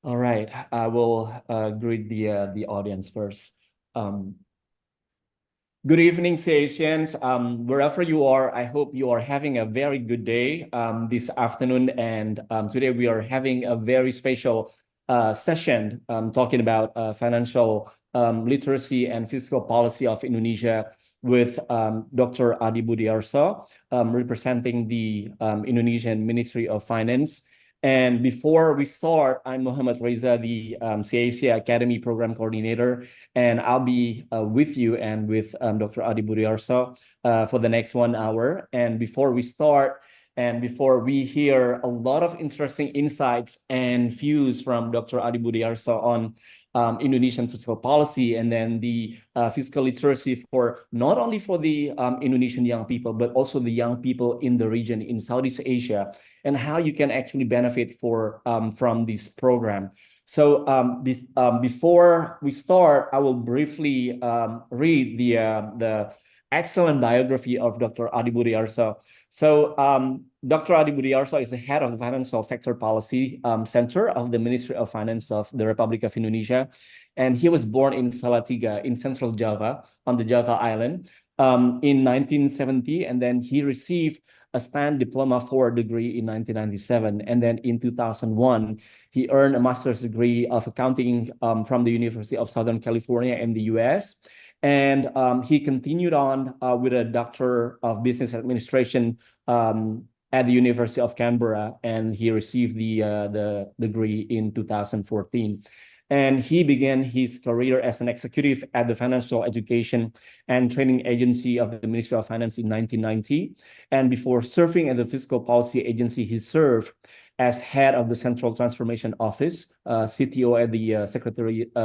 All right, I will greet the audience first. Um, Good evening, Seasians. Wherever you are, I hope you are having a very good day this afternoon. And today we are having a very special session talking about financial literacy and fiscal policy of Indonesia with Dr. Adi Budiarso, representing the Indonesian Ministry of Finance. And before we start, I'm Muhammad Reza, the Seasia Academy Program Coordinator, and I'll be with you and with Dr. Adi Budiarso for the next 1 hour. And before we start, and before we hear a lot of interesting insights and views from Dr. Adi Budiarso on Indonesian fiscal policy, and then the fiscal literacy for not only for the Indonesian young people, but also the young people in the region in Southeast Asia, and how you can actually benefit from this program. So before we start, I will briefly read the excellent biography of Dr. Adi Budiarso. So Dr. Adi Budiarso is the head of the Financial Sector Policy Center of the Ministry of Finance of the Republic of Indonesia. And he was born in Salatiga in Central Java on the Java Island in 1970. And then he received a STAN Diploma 4 degree in 1997. And then in 2001, he earned a master's degree of accounting from the University of Southern California in the US. And he continued on with a Doctor of Business Administration at the University of Canberra, and he received the degree in 2014. And he began his career as an executive at the Financial Education and Training Agency of the Ministry of Finance in 1990. And before serving at the Fiscal Policy Agency, he served as head of the Central Transformation Office, CTO at the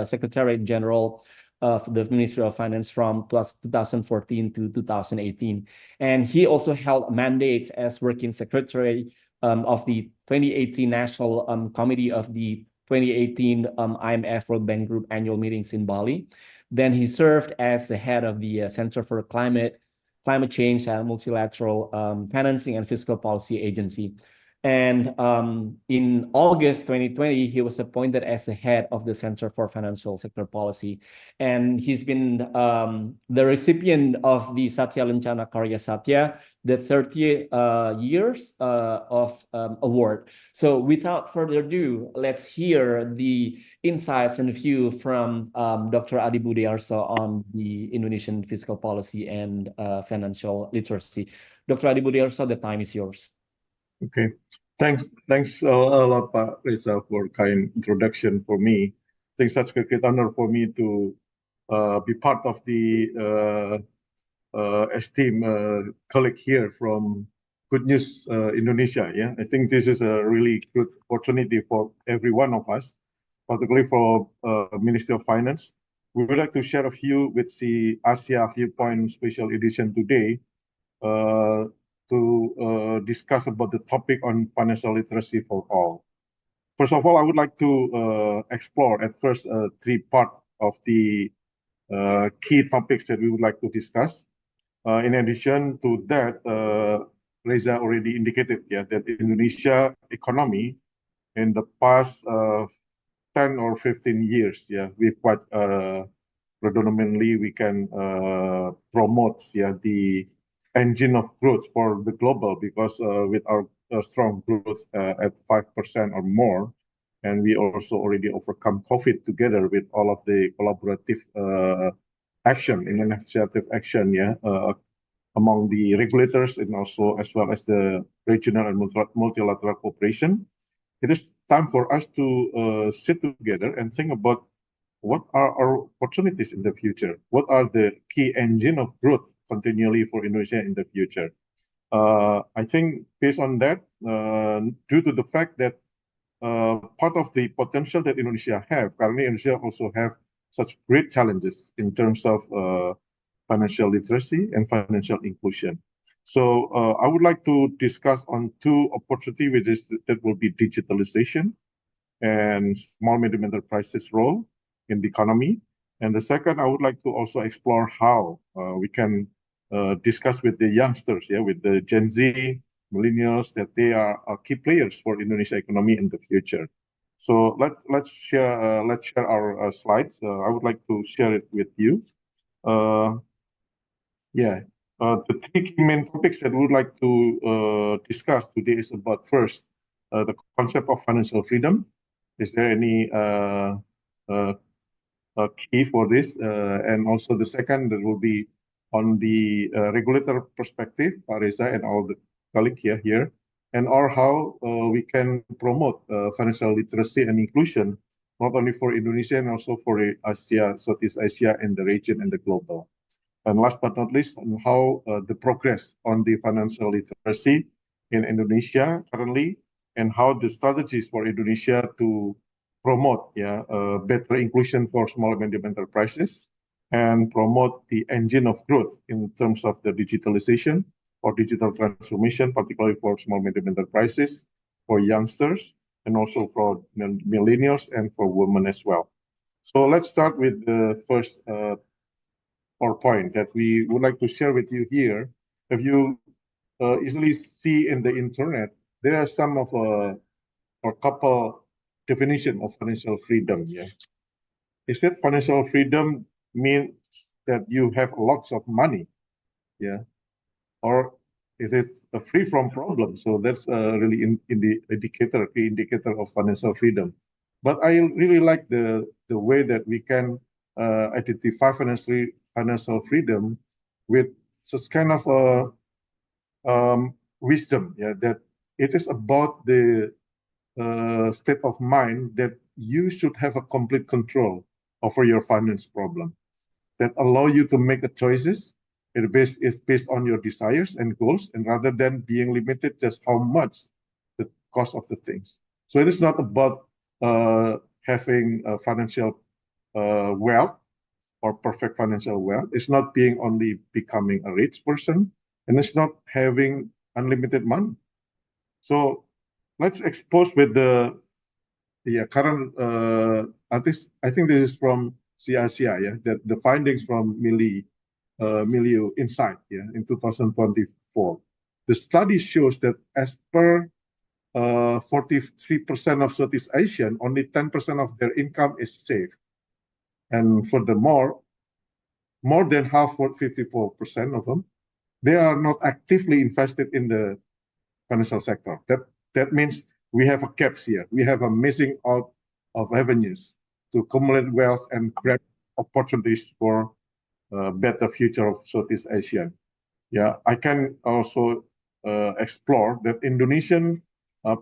Secretariat General of the Ministry of Finance from 2014 to 2018. And he also held mandates as working secretary of the 2018 National Committee of the 2018 IMF World Bank Group annual meetings in Bali. Then he served as the head of the Center for Climate Change and Multilateral Financing and Fiscal Policy Agency. And in August 2020, he was appointed as the head of the Center for Financial Sector Policy. And he's been the recipient of the Satya Lencana Karya Satya, the 30 years of award. So without further ado, let's hear the insights and view from Dr. Adi Budiarso on the Indonesian fiscal policy and financial literacy. Dr. Adi Budiarso, the time is yours. Okay, thanks a lot, Pak Reza, for kind introduction for me. I think such a great honor for me to be part of the esteemed colleague here from Good News Indonesia. Yeah, I think this is a really good opportunity for every one of us, particularly for Ministry of Finance. We would like to share a few with the Asia Viewpoint Special Edition today. To discuss about the topic on financial literacy for all. First of all, I would like to explore at first three parts of the key topics that we would like to discuss. In addition to that, Reza already indicated that Indonesia economy in the past 10 or 15 years, we quite predominantly we can promote the engine of growth for the global, because with our strong growth at 5% or more, and we also already overcome COVID together with all of the collaborative action, initiative action, among the regulators and also as well as the regional and multilateral cooperation. It is time for us to sit together and think about what are our opportunities in the future? What are the key engine of growth continually for Indonesia in the future? I think based on that, due to the fact that part of the potential that Indonesia have, currently Indonesia also have such great challenges in terms of financial literacy and financial inclusion. So I would like to discuss on two opportunities, which is that will be digitalization and small medium enterprises role in the economy. And the second, I would like to also explore how we can discuss with the youngsters, with the Gen Z, millennials, that they are key players for Indonesia economy in the future. So let's share our slides. I would like to share it with you. Yeah, the three key main topics that we would like to discuss today is about first the concept of financial freedom. Is there any key for this? And also the second that will be on the regulator perspective, Pak Reza and all the colleagues here, and or how we can promote financial literacy and inclusion, not only for Indonesia and also for Asia, Southeast Asia, and the region and the global. And last but not least, on how the progress on the financial literacy in Indonesia currently, and how the strategies for Indonesia to promote better inclusion for small and medium enterprises and promote the engine of growth in terms of the digitalization or digital transformation, particularly for small and medium enterprises, for youngsters, and also for millennials and for women as well. So let's start with the first point that we would like to share with you here. If you easily see in the internet, there are some of or couple definition of financial freedom. Yeah, is that financial freedom means that you have lots of money? Yeah, or is it free from problems? So that's really in the indicator of financial freedom. But I really like the way that we can identify financial freedom with such kind of wisdom. Yeah, that it is about the state of mind that you should have a complete control over your finance problem that allow you to make a choices. It's based on your desires and goals, and rather than being limited just how much the cost of the things. So it is not about having financial wealth or perfect financial wealth. It's not being only becoming a rich person, and it's not having unlimited money. So let's expose with the current. I think this is from Seasia, yeah, that the findings from Milieu Insight, yeah, in 2024. The study shows that as per 43% of Southeast Asian, only 10% of their income is saved. And furthermore, more than half, 54% of them, they are not actively invested in the financial sector. That means we have a gaps here. We have a missing out of revenues to accumulate wealth and grab opportunities for better future of Southeast Asia. Yeah, I can also explore that Indonesian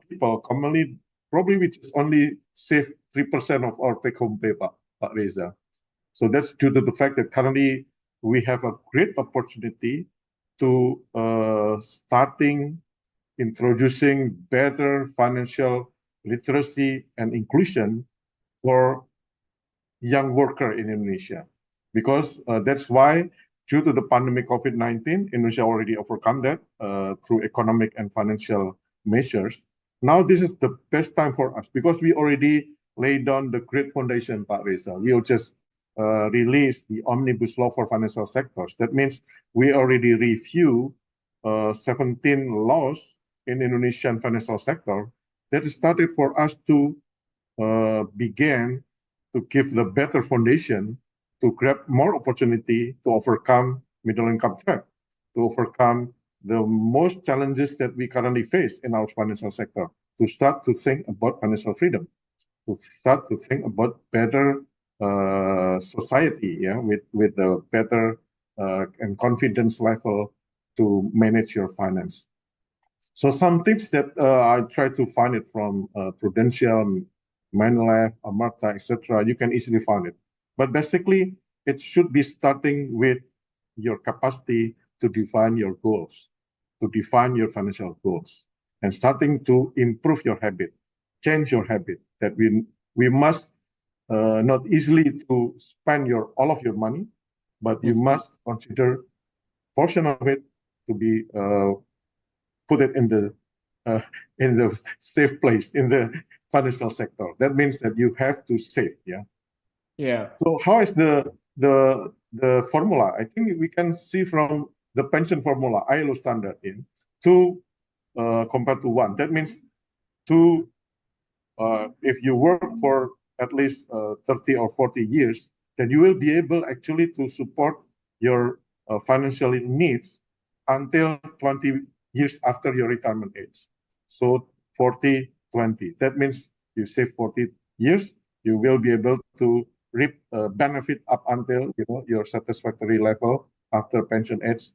people commonly probably which is only save 3% of our take-home pay, Pak Reza. So that's due to the fact that currently we have a great opportunity to starting introducing better financial literacy and inclusion for young worker in Indonesia. Because that's why, due to the pandemic COVID-19, Indonesia already overcome that through economic and financial measures. Now this is the best time for us because we already laid down the great foundation, Pak Reza. We will just release the omnibus law for financial sectors. That means we already review 17 laws in Indonesian financial sector that started for us to begin to give the better foundation to grab more opportunity to overcome middle income trap, to overcome the most challenges that we currently face in our financial sector, to start to think about financial freedom, to start to think about better society, yeah, with a better and confidence level to manage your finance. So some tips that I try to find it from Prudential, Manlab, Amarta, etc. You can easily find it. But basically, it should be starting with your capacity to define your goals, to define your financial goals, and starting to improve your habit, change your habit. That we must not easily to spend all of your money, but you must consider portion of it to be put it in the safe place in the financial sector. That means that you have to save. Yeah. Yeah. So how is the formula? I think we can see from the pension formula, ILO standard in 2 compared to 1. That means 2 if you work for at least 30 or 40 years, then you will be able actually to support your financial needs until 20 years after your retirement age. So 40, 20. That means you save 40 years, you will be able to reap benefit up until your satisfactory level after pension age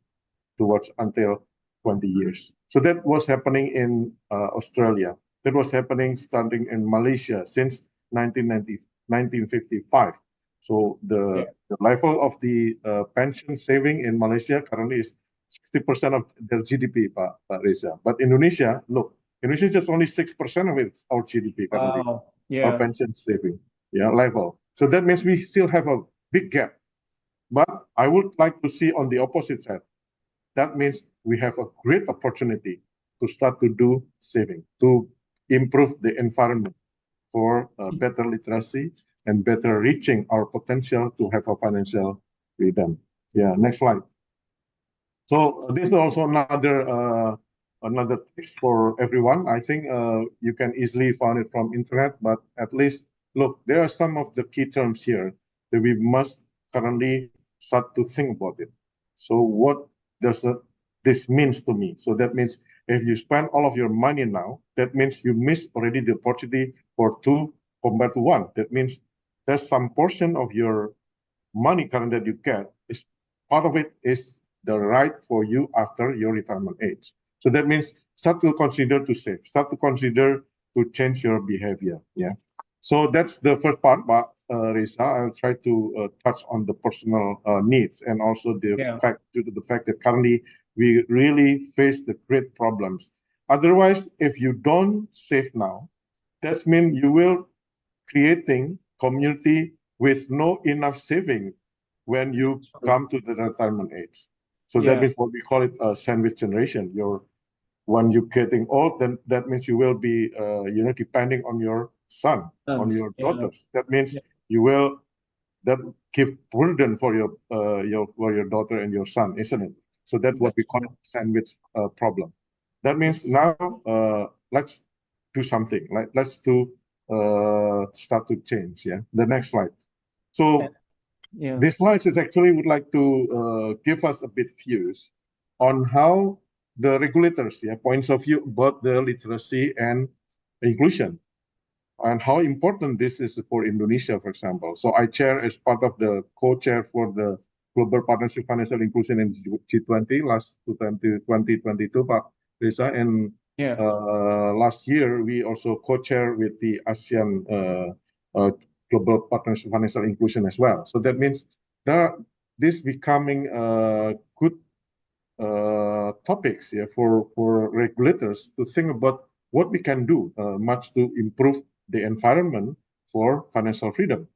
towards until 20 years. So that was happening in Australia. That was happening starting in Malaysia since 1955. So the level of the pension saving in Malaysia currently is 60% of their GDP, Pak Reza. But Indonesia, look, Indonesia is just only 6% of our GDP currently, our pension saving level. So that means we still have a big gap. But I would like to see on the opposite side. That means we have a great opportunity to start to do saving, to improve the environment for better literacy and better reaching our potential to have a financial freedom. Yeah, next slide. So this is also another tips for everyone. I think you can easily find it from internet, but at least look, there are some of the key terms here that we must currently start to think about it. So what does this means to me? So that means if you spend all of your money now, that means you miss already the opportunity for 2 compared to 1. That means there's some portion of your money current that you get is part of it is the right for you after your retirement age. So that means start to consider to save, start to consider to change your behavior. Yeah. So that's the first part, but Reza, I'll try to touch on the personal needs and also the fact due to the fact that currently we really face the great problems. Otherwise, if you don't save now, that means you will creating community with no enough saving when you come to the retirement age. So that means what we call it a sandwich generation. When you're getting old, then that means you will be depending on your son, on your daughters. That means you will give burden for your daughter and your son, isn't it? So that's what we call it sandwich problem. That means now let's do something. Let's start to change. Yeah. The next slide. So this slide is actually would like to give us a bit views on how the regulators, points of view about the literacy and inclusion, and how important this is for Indonesia, for example. So I chair as part of the co-chair for the Global Partnership Financial Inclusion in G20 last 2022, Pak Reza, and last year we also co-chair with the ASEAN Global Partnership Financial Inclusion as well. So that means that this becoming good topics for regulators to think about what we can do much to improve the environment for financial freedom.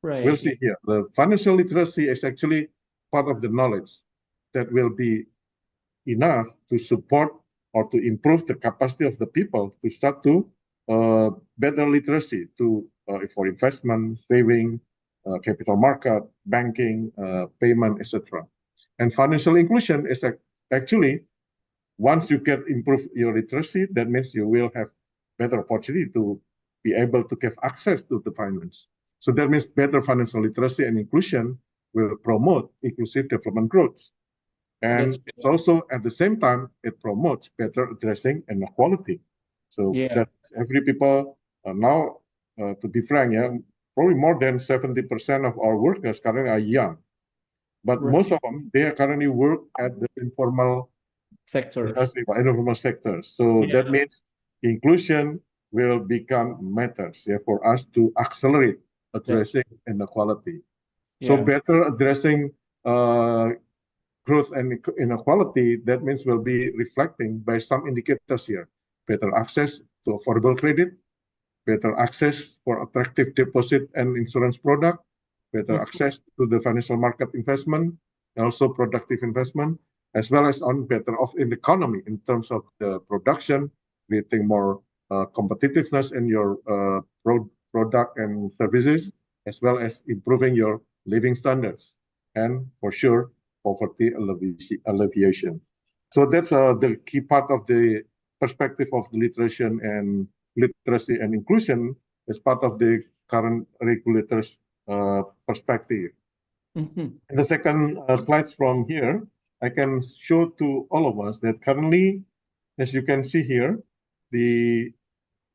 Right. We'll see here. The financial literacy is actually part of the knowledge that will be enough to support or to improve the capacity of the people to start to better literacy to for investment, saving, capital market, banking, payment, etc. And financial inclusion is actually once you get improve your literacy, that means you will have better opportunity to be able to get access to the finance. So that means better financial literacy and inclusion will promote inclusive development growth. And it's also at the same time, it promotes better addressing inequality. So that every people now, to be frank, probably more than 70% of our workers currently are young. But most of them, they are currently work at the informal sectors. Informal sectors. So that means inclusion will become matters for us to accelerate addressing inequality. So better addressing growth and inequality, that means will be reflecting by some indicators here. Better access to affordable credit, better access for attractive deposit and insurance product, better access to the financial market investment, and also productive investment, as well as on better off in the economy in terms of the production, creating more competitiveness in your product and services, as well as improving your living standards, and for sure, poverty alleviation. So that's the key part of the perspective of the literacy and literacy and inclusion as part of the current regulators' perspective. Mhm. In the second slides from here, I can show to all of us that currently, as you can see here, the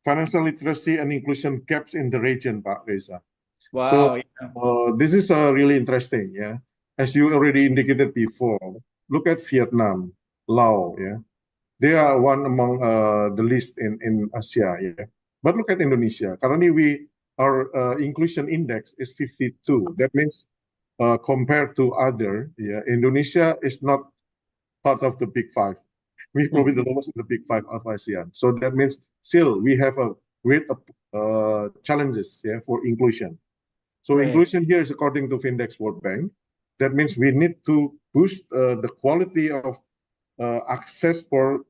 financial literacy and inclusion gaps in the region, Pak Reza. Wow. This is really interesting, yeah. As you already indicated before, look at Vietnam, Laos, yeah. They are one among the least in Asia, yeah. But look at Indonesia. Currently, our inclusion index is 52. That means compared to other, yeah, Indonesia is not part of the big five. We probably the lowest in the big five of ASEAN. So that means still we have a great challenges, yeah, for inclusion. So Right. inclusion here is according to Findex World Bank. That means we need to boost the quality of access for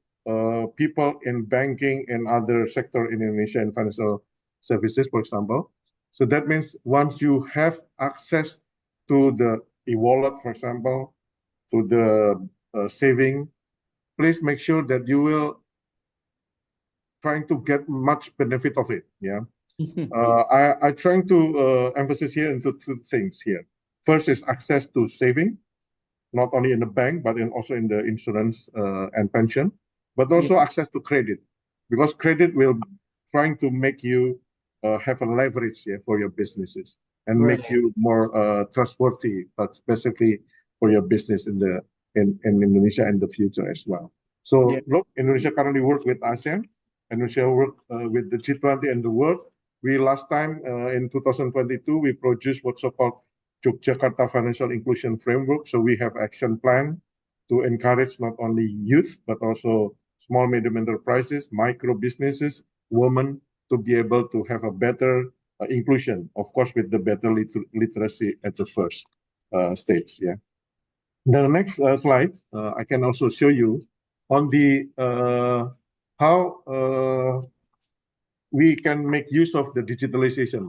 people in banking and other sector in Indonesia and financial services, for example. So that means once you have access to the e-wallet, for example, to the saving, please make sure that you will trying to get much benefit of it. Yeah. I trying to emphasize here into two things here. First is access to saving, not only in the bank, but also in the insurance and pension, but also access to credit, because credit will trying to make you have a leverage, yeah, for your businesses and make you more trustworthy, but specifically for your business in Indonesia and the future as well. So look, Indonesia currently work with ASEAN, Indonesia work with the G20 and the world. We last time in 2022, we produced what's so-called Jakarta Financial Inclusion Framework. So we have action plan to encourage not only youth, but also small, medium enterprises, micro businesses, women, to be able to have a better inclusion, of course, with the better literacy at the first stage. Yeah. The next slide, I can also show you on the how we can make use of the digitalization.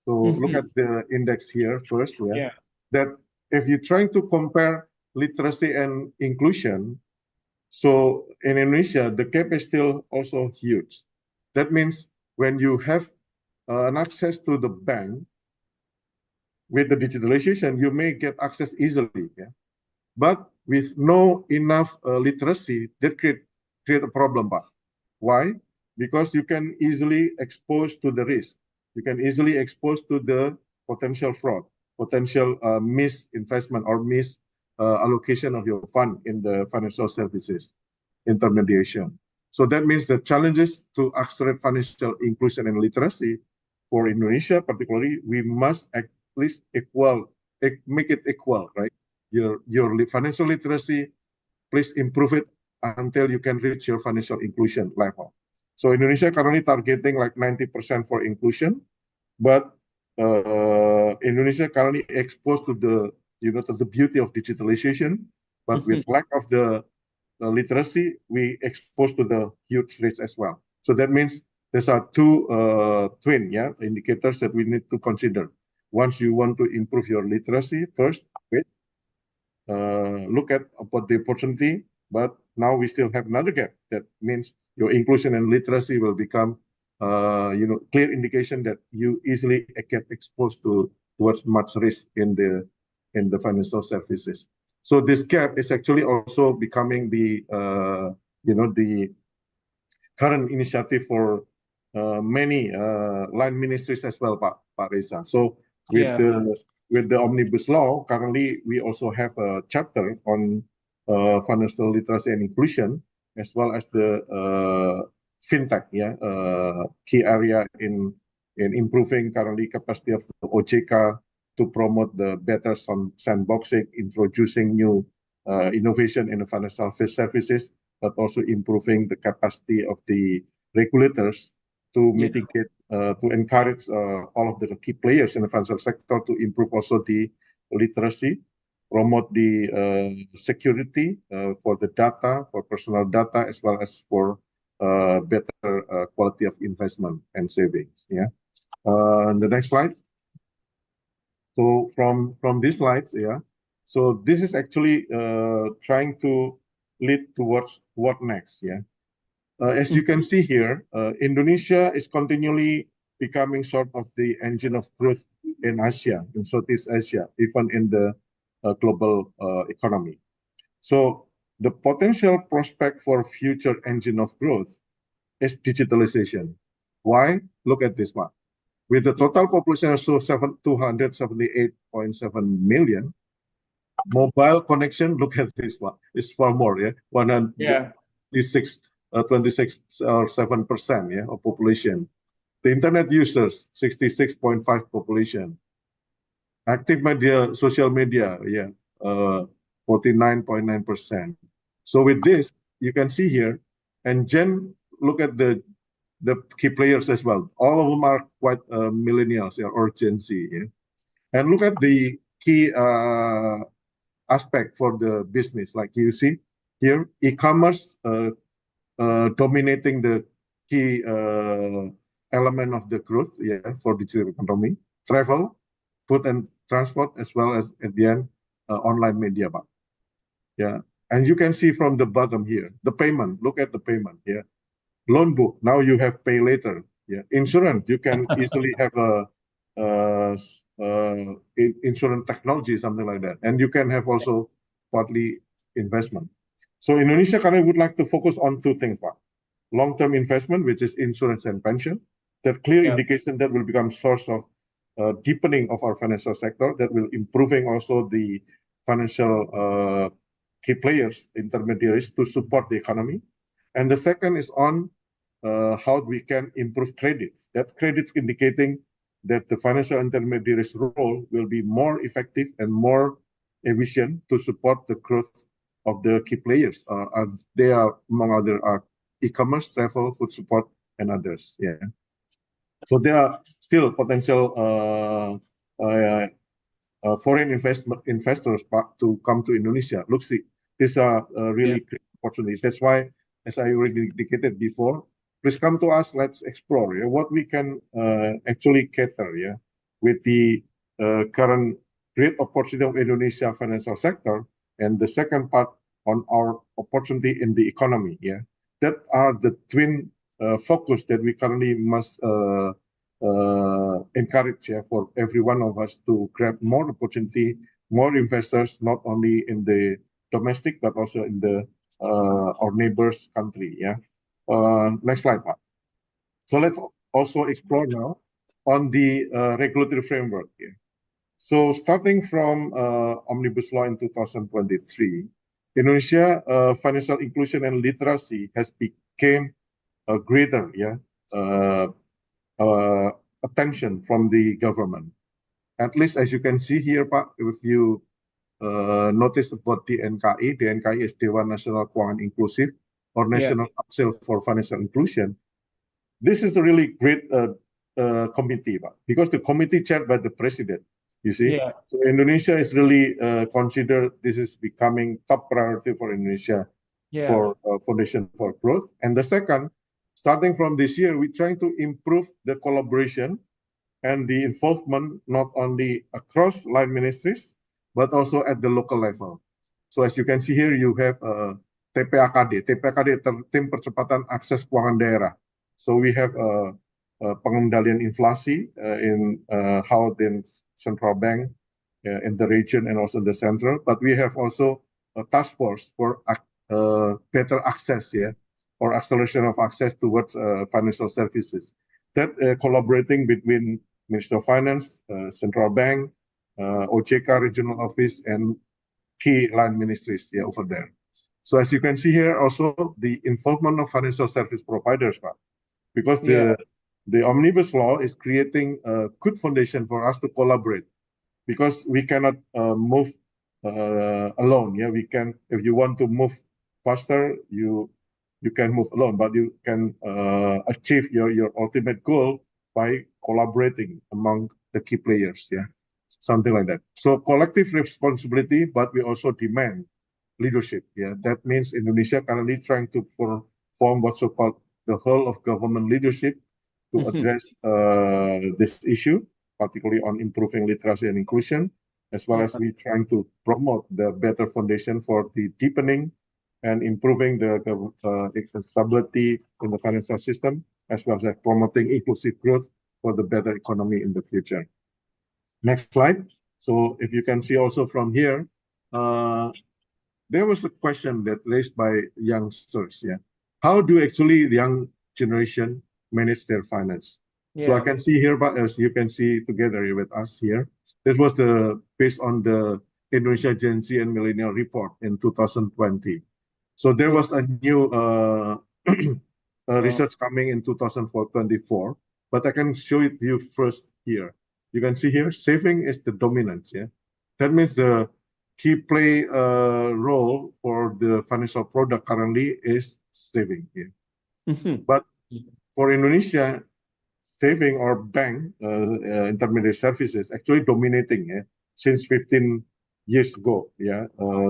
So look at the index here first. Yeah. That if you're trying to compare literacy and inclusion, so in Indonesia, the gap is still also huge. That means when you have an access to the bank with the digitalization, you may get access easily. Yeah. But with no enough literacy, that create a problem. Why? Because you can easily expose to the risk. You can easily expose to the potential fraud, potential misinvestment or allocation of your fund in the financial services intermediation. So that means the challenges to accelerate financial inclusion and literacy for Indonesia, particularly, we must at least make it equal, right? Your financial literacy, please improve it until you can reach your financial inclusion level. So Indonesia currently targeting like 90% for inclusion, but Indonesia currently exposed to the to the beauty of digitalization, but with lack of the literacy, we exposed to the huge risk as well. So that means there's two twin indicators that we need to consider. Once you want to improve your literacy, first, look at about the opportunity, but now we still have another gap. That means your inclusion and literacy will become, clear indication that you easily get exposed towards much risk in the financial services. So this gap is actually also becoming the the current initiative for many line ministries as well, Pak Reza. So with the omnibus law, currently we also have a chapter on financial literacy and inclusion, as well as the fintech, key area in improving currently capacity of the OJK to promote the better sandboxing, introducing new innovation in the financial services, but also improving the capacity of the regulators to mitigate, to encourage all of the key players in the financial sector to improve also the literacy, promote the security for the data, for personal data, as well as for better quality of investment and savings. Yeah. The next slide. So from these slides, so this is actually trying to lead towards what next, as you can see here, Indonesia is continually becoming sort of the engine of growth in Asia, in Southeast Asia, even in the global economy. So the potential prospect for future engine of growth is digitalization. Why? Look at this one. With the total population of 278.7 million, mobile connection, look at this one, is far more, yeah? 126, 26 or 7%, yeah, of population. The internet users, 66.5 population. Active media, social media, yeah, 49.9%. So with this, you can see here, and Jen, look at the key players as well. All of them are quite millennials, yeah, or Gen Z, yeah. And look at the key aspect for the business, like you see here, e-commerce dominating the key element of the growth, yeah, for digital economy, travel, food and transport, as well as at the end, online media, yeah. And you can see from the bottom here, the payment, look at the payment, yeah. Loan book, now you have pay later, yeah. Insurance, you can easily have a insurance technology, something like that. And you can have also partly investment. So Indonesia kind of would like to focus on two things, Pak. Long-term investment, which is insurance and pension, that clear indication that will become source of deepening of our financial sector, that will improving also the financial key players, intermediaries to support the economy. And the second is on how we can improve credits. That credits indicating that the financial intermediaries role will be more effective and more efficient to support the growth of the key players. They are, among other, e-commerce, travel, food support, and others. Yeah. So there are still potential foreign investors to come to Indonesia. Look, see, these are really great opportunities. That's why, as I already indicated before, please come to us. Let's explore what we can actually cater with the current great opportunity of Indonesia financial sector, and the second part on our opportunity in the economy. That are the twin focus that we currently must encourage for every one of us to grab more opportunity, more investors, not only in the domestic but also in the our neighbors country. Next slide, Pak. So let's also explore now on the regulatory framework. So starting from Omnibus Law in 2023, Indonesia financial inclusion and literacy has become a greater attention from the government. At least as you can see here, Pak, if you notice about the DNKI is Dewan Nasional Keuangan Inklusif or National Council for Financial Inclusion. This is a really great committee, Pak, because the committee chaired by the president. You see, so Indonesia is really considered this is becoming top priority for Indonesia for Foundation for Growth. And the second, starting from this year, we're trying to improve the collaboration and the involvement not only across line ministries but also at the local level. So as you can see here, you have TPAKD, Tim Percepatan Akses Keuangan Daerah. So we have pengendalian inflasi in how the central bank in the region and also the central, but we have also a task force for better access, or acceleration of access towards financial services. That collaborating between Ministry of Finance, Central Bank, OJK Regional Office, and key line ministries over there. So as you can see here, also the involvement of financial service providers, because the Omnibus Law is creating a good foundation for us to collaborate, because we cannot move alone. We can, if you want to move faster, you can move alone, but you can achieve your ultimate goal by collaborating among the key players. Something like that. So collective responsibility, but we also demand leadership. That means Indonesia currently trying to form what's so-called the whole of government leadership to address this issue, particularly on improving literacy and inclusion, as well as we trying to promote the better foundation for the deepening and improving the stability in the financial system, as well as promoting inclusive growth for the better economy in the future. Next slide. So if you can see also from here, there was a question that raised by youngsters. Yeah, how do actually the young generation manage their finance? So I can see here, but as you can see together with us here, this was based on the Indonesia Gen Z and Millennial Report in 2020. So there was a new research coming in 2024, but I can show it to you first here. You can see here, saving is the dominant. Yeah, that means the key play role for the financial product currently is saving. Yeah. But for Indonesia, saving or bank intermediary services actually dominating since 15 years ago. Yeah,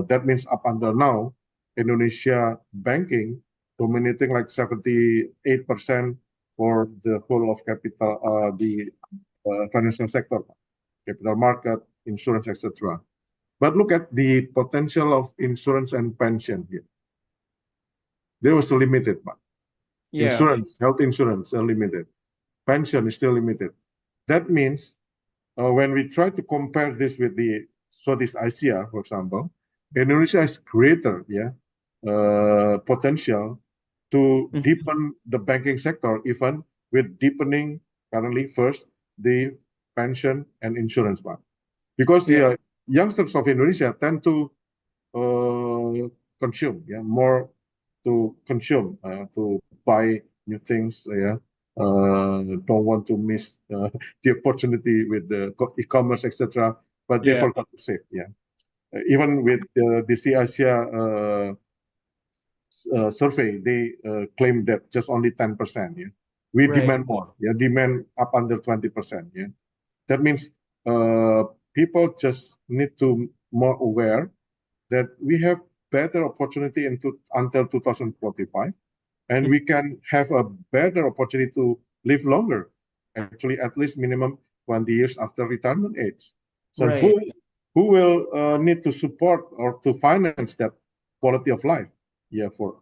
that means up until now, Indonesia banking dominating like 78% for the whole of capital, the financial sector, capital market, insurance, etc. But look at the potential of insurance and pension here. There was a limited, but insurance, health insurance are limited. Pension is still limited. That means when we try to compare this with the Southeast Asia, for example, Indonesia has greater potential to deepen the banking sector, even with deepening currently first the pension and insurance part. Because the youngsters of Indonesia tend to consume, more to consume, to buy new things, don't want to miss the opportunity with the e-commerce, etc. But they forgot to save. Even with the Seasia survey, they claim that just only 10%. We demand more. Demand up under 20%. That means people just need to more aware that we have better opportunity until 2045. And we can have a better opportunity to live longer, actually at least minimum 20 years after retirement age. So who will need to support or to finance that quality of life? For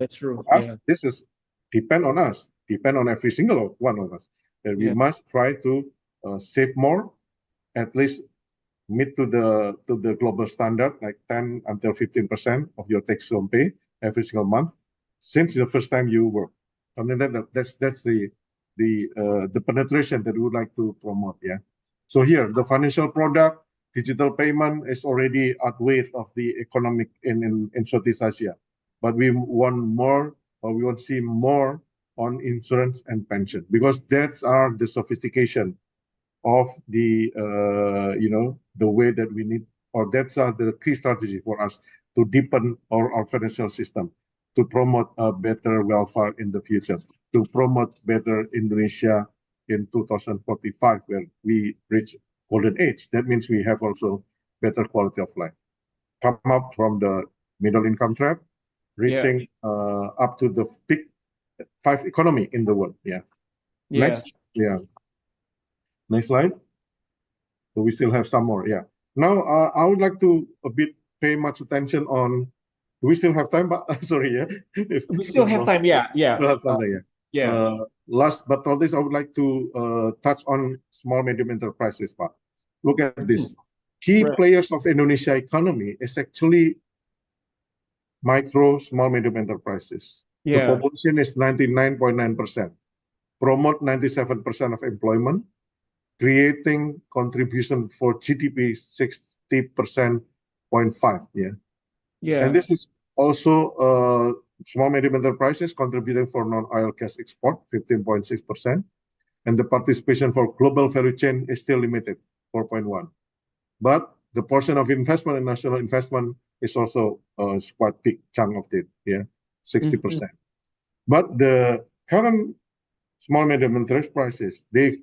us, this is depend on us, depend on every single one of us. That we must try to save more, at least meet to the global standard, like 10 until 15% of your take-home pay every single month, since the first time you work. Something that's the penetration that we would like to promote. So here, the financial product, digital payment is already outweighed of the economic in Southeast Asia, but we want more, or we want to see more on insurance and pension, because that's the sophistication of the the way that we need, or that's the key strategy for us to deepen our financial system, to promote a better welfare in the future, to promote better Indonesia in 2045, where we reach golden age. That means we have also better quality of life. Come up from the middle income trap, reaching up to the big 5 economy in the world. Next. Next slide. So we still have some more. Now I would like to pay much attention on. Do we still have time? But sorry, we still have time. We have something. Last but not least, I would like to touch on small medium enterprises. But look at this. Key players of Indonesia economy is actually micro, small, medium enterprises. The population is 99.9%. Promote 97% of employment, creating contribution for GDP 60.5%. And this is also small medium enterprises contributing for non-oil gas export 15.6%, and the participation for global value chain is still limited 4.1%. But the portion of investment in national investment is also quite big chunk of it, 60%. But the current small medium enterprises, they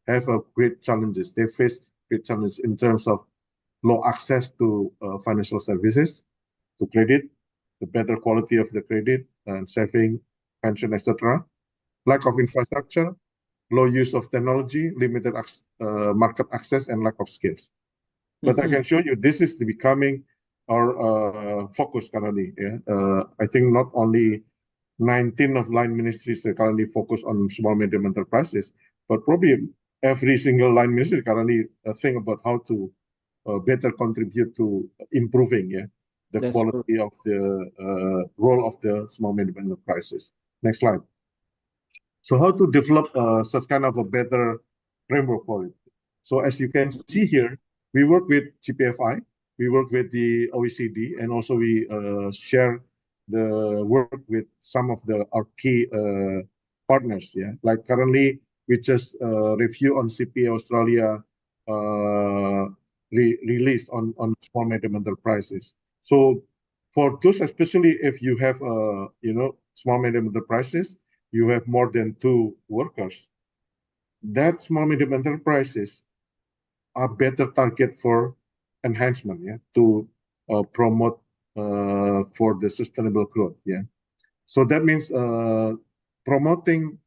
have great challenges. They face great challenges in terms of low access to financial services, to credit, the better quality of the credit and saving, pension, etc. Lack of infrastructure, low use of technology, limited market access, and lack of skills. But I can show you this is becoming our focus currently. Yeah, I think not only 19 of line ministries are currently focused on small medium enterprises, but probably every single line ministry currently think about how to better contribute to improving the That's true. quality of the role of the small medium enterprises. Next slide. So how to develop such kind of a better framework for it? So as you can see here, we work with GPFI, we work with the OECD, and also we share the work with some of our key partners. Yeah, like currently we just review on CPA Australia release on small medium enterprises. So for those, especially if you have small medium enterprises, you have more than 2 workers, that small medium enterprises are better target for enhancement, to promote for the sustainable growth, So that means promoting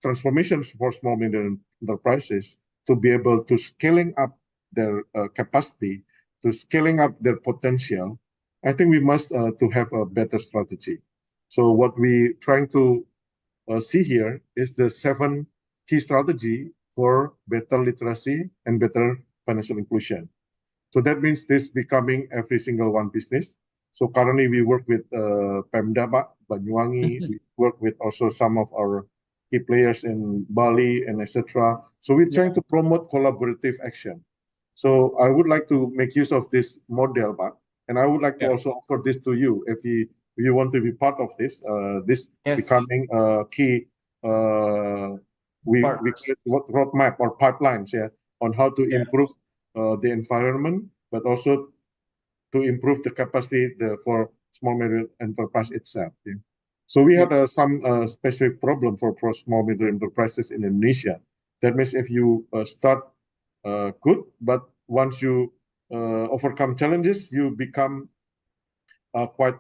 transformations for small medium enterprises to be able to scaling up their capacity, to scaling up their potential. I think we must to have a better strategy. So what we trying to see here is the 7 key strategy for better literacy and better financial inclusion. So that means this becoming every single one business. So currently we work with Pemda, Banyuwangi. We work with also some of our key players in Bali and etc. So we're trying to promote collaborative action. So I would like to make use of this model, and I would like to also offer this to you if you want to be part of this. This becoming a key. We create roadmap or pipelines, on how to improve the environment, but also to improve the capacity for small medium enterprise itself. So we had some specific problem for small medium enterprises in Indonesia. That means if you start good, but once you overcome challenges, you become quite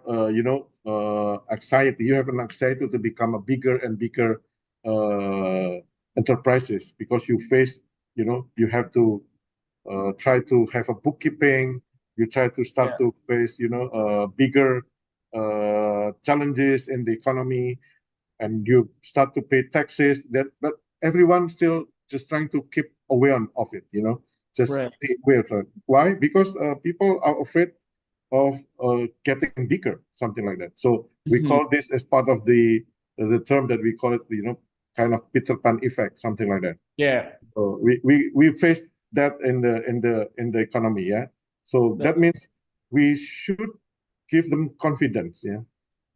anxiety. You have an anxiety to become a bigger and bigger enterprises, because you face, you have to try to have a bookkeeping. You try to start to face, bigger challenges in the economy, and you start to pay taxes. But everyone still just trying to keep aware of it. Just stay aware of it. Why? Because people are afraid of getting bigger, something like that. So we call this as part of the term that we call it, kind of Peter Pan effect, something like that. Yeah. So we face that in the economy, So that means we should give them confidence,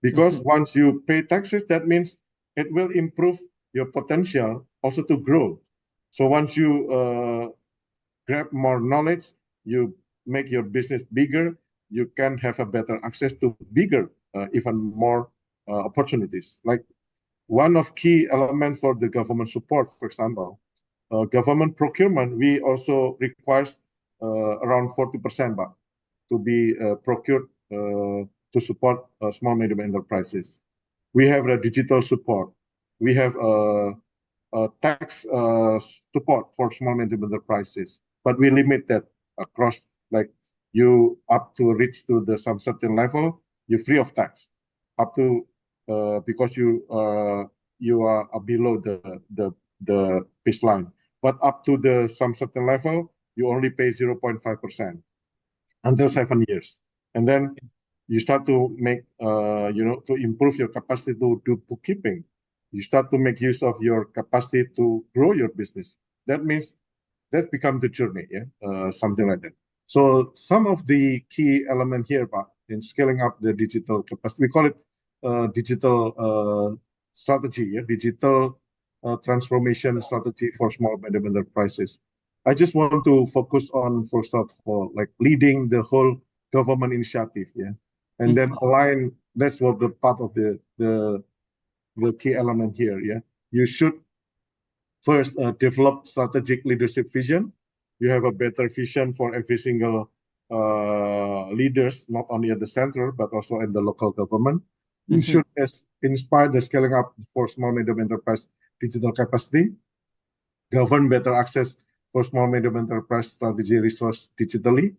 because once you pay taxes, that means it will improve your potential also to grow. So once you grab more knowledge, you make your business bigger, you can have a better access to bigger, even more opportunities. Like one of key elements for the government support, for example, government procurement, we also requires around 40% to be procured to support small medium enterprises. We have a digital support. We have tax support for small medium enterprises, but we limit that across, like you up to reach to some certain level, you're free of tax, up to because you are below the baseline. But up to some certain level, you only pay 0.5% until 7 years. And then you start to make, to improve your capacity to do bookkeeping. You start to make use of your capacity to grow your business. That means that becomes the journey, something like that. So some of the key element here, in scaling up the digital capacity, we call it digital strategy, digital transformation strategy for small medium enterprises. I just want to focus on, first of all, like leading the whole government initiative, and then align. That's what the part of the key element here, You should first develop strategic leadership vision. You have a better vision for every single leaders, not only at the center but also in the local government. You should inspire the scaling up for small medium enterprise digital capacity, govern better access for small medium enterprise strategy resource digitally,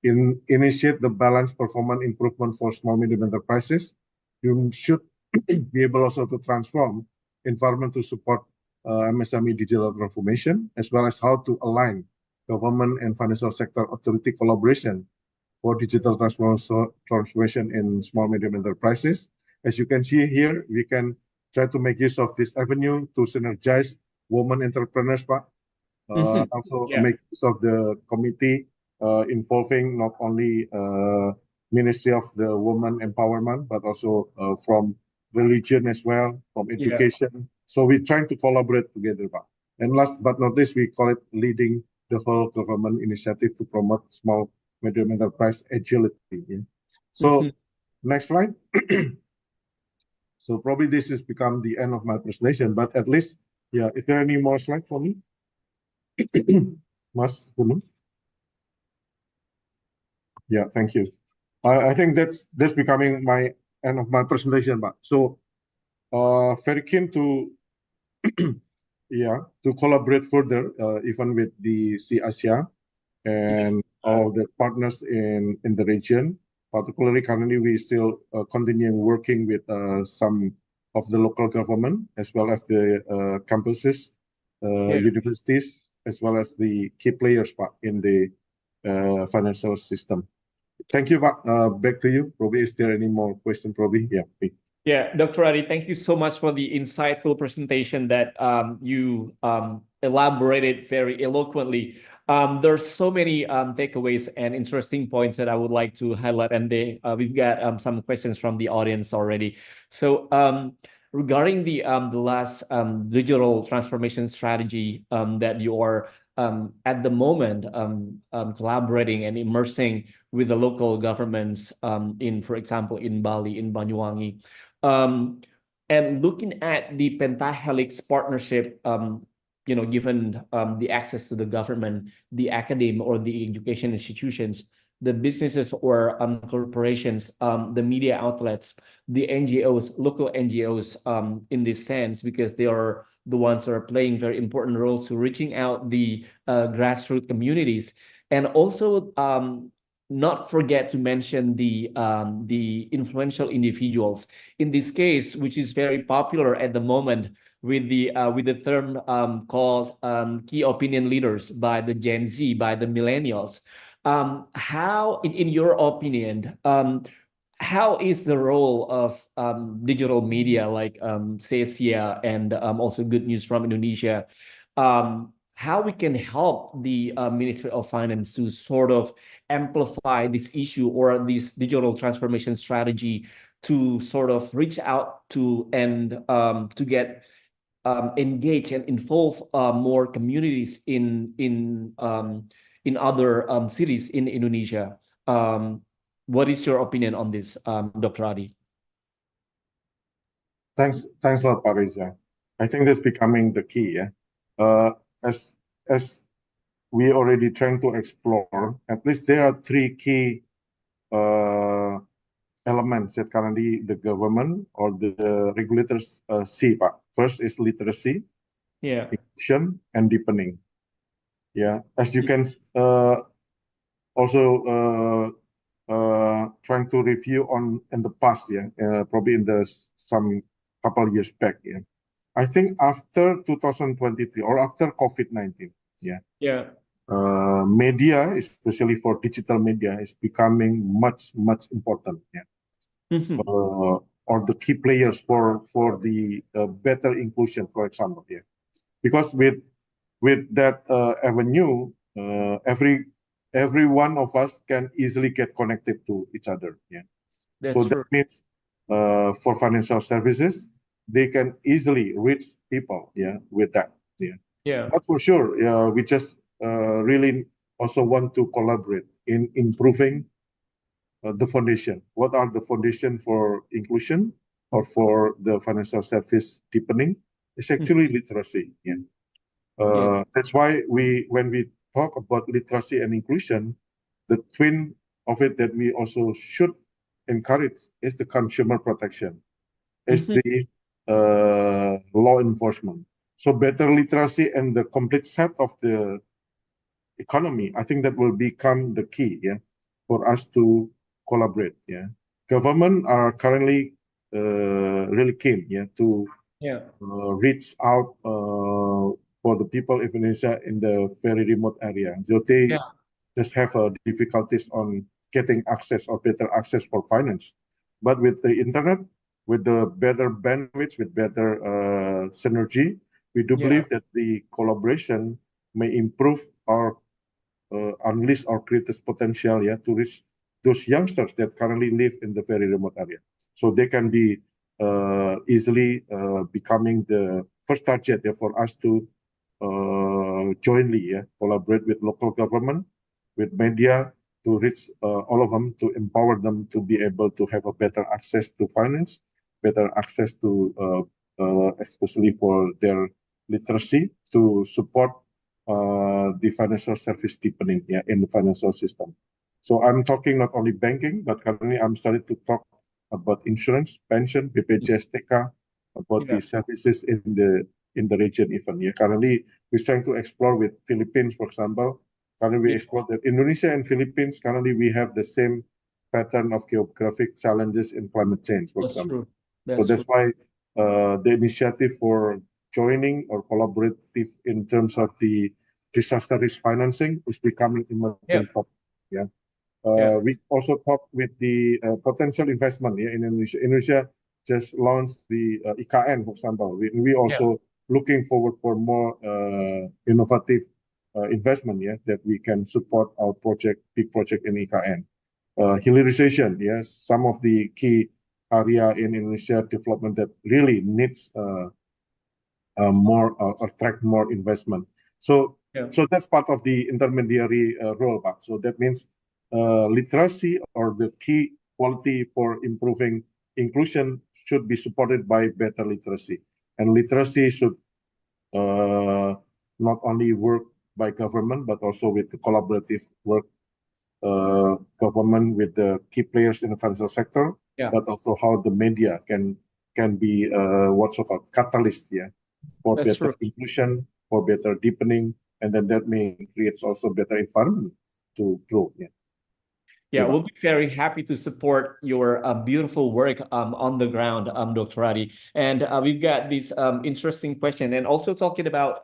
initiate the balanced performance improvement for small medium enterprises. You should be able also to transform environment to support MSME digital transformation, as well as how to align government and financial sector authority collaboration for digital transformation in small medium enterprises. As you can see here, we can try to make use of this avenue to synergize women entrepreneurs, Pak. Also Yeah. make use of the committee involving not only Ministry of the Women Empowerment, but also from religion as well, from education. So we're trying to collaborate together, Pak. And last but not least, we call it leading the whole government initiative to promote small medium enterprise agility. Yeah. So next slide. So probably this has become the end of my presentation, but at least, yeah, is there any more slide for me? Mas Gunung? Yeah, thank you. I think that's becoming my end of my presentation, Pak. So very keen to to collaborate further, even with the Seasia and all the partners in the region. Particularly currently, we still continuing working with some of the local government as well as the campuses, universities, as well as the key players, Pak, in the financial system. Thank you, Pak. Back to you. Probably, is there any more question? Probably, yeah. Yeah, Dr. Adi, thank you so much for the insightful presentation that you elaborated very eloquently. There's so many takeaways and interesting points that I would like to highlight, and we've got some questions from the audience already. So regarding the last digital transformation strategy that you are at the moment collaborating and immersing with the local governments in, for example, in Bali, in Banyuwangi. And looking at the Pentahelix partnership, given the access to the government, the academy or the education institutions, the businesses or corporations, the media outlets, the NGOs, local NGOs, in this sense, because they are the ones that are playing very important roles to reaching out the grassroots communities, and also not forget to mention the influential individuals in this case, which is very popular at the moment with the term called key opinion leaders by the Gen Z, by the millennials. How, in your opinion, how is the role of digital media like Seasia and also Good News from Indonesia? How we can help the Ministry of Finance to sort of amplify this issue or this digital transformation strategy to sort of reach out to and to get engage and involve more communities in other cities in Indonesia. What is your opinion on this, Dr. Adi? Thanks a lot, Pak Reza. I think that's becoming the key. Yeah, as we already trying to explore, at least there are three key elements that currently the government or the regulators see, Pak. First is literacy, inclusion, and deepening. Yeah, as you can also trying to review on in the past, probably in the some couple years back, I think after 2023 or after COVID-19, media, especially for digital media, is becoming much important. Or the key players for the better inclusion, for example, because with that avenue, every one of us can easily get connected to each other. So that means for financial services, they can easily reach people. With that. But for sure, we just really also want to collaborate in improving the foundation. What are the foundation for inclusion or for the financial service deepening? It's actually literacy. That's why when we talk about literacy and inclusion, the twin of it that we also should encourage is the consumer protection, is the law enforcement. So better literacy and the complete set of the economy, I think that will become the key. for us to collaborate. Yeah, government are currently really keen, yeah, to reach out for the people of Indonesia in the very remote area. So they just have difficulties on getting access or better access for finance. But with the internet, with the better bandwidth, with better synergy, we do believe that the collaboration may improve our unleash our greatest potential, yeah, to reach those youngsters that currently live in the very remote area. So they can be easily becoming the first target, yeah, for us to jointly, yeah, collaborate with local government, with media, to reach all of them, to empower them to be able to have a better access to finance, better access to especially for their literacy, to support the financial service deepening, yeah, in the financial system. So I'm talking not only banking, but currently I'm starting to talk about insurance, pension, BPJS TK, about the services in the region even. Yeah, currently we're trying to explore with Philippines, for example. Currently we explore that Indonesia and Philippines, currently we have the same pattern of geographic challenges in climate change, for example. So that's why the initiative for joining or collaborative in terms of the disaster risk financing is becoming emerging topic. Yeah. We also talk with the potential investment, yeah, in Indonesia. Indonesia just launched the IKN, for example. We also looking forward for more innovative investment, yeah, that we can support our project, big project in IKN. Hillarization, yes, some of the key area in Indonesia development that really needs more attract more investment. So so that's part of the intermediary role, Pak. So that means literacy or the key quality for improving inclusion should be supported by better literacy, and literacy should not only work by government but also with the collaborative work government with the key players in the financial sector, but also how the media can be what's called catalyst, yeah, for better inclusion, for better deepening, and then that may creates also better environment to grow. Yeah. Yeah, we'll be very happy to support your beautiful work on the ground, Dr. Adi. And we've got this interesting question, and also talking about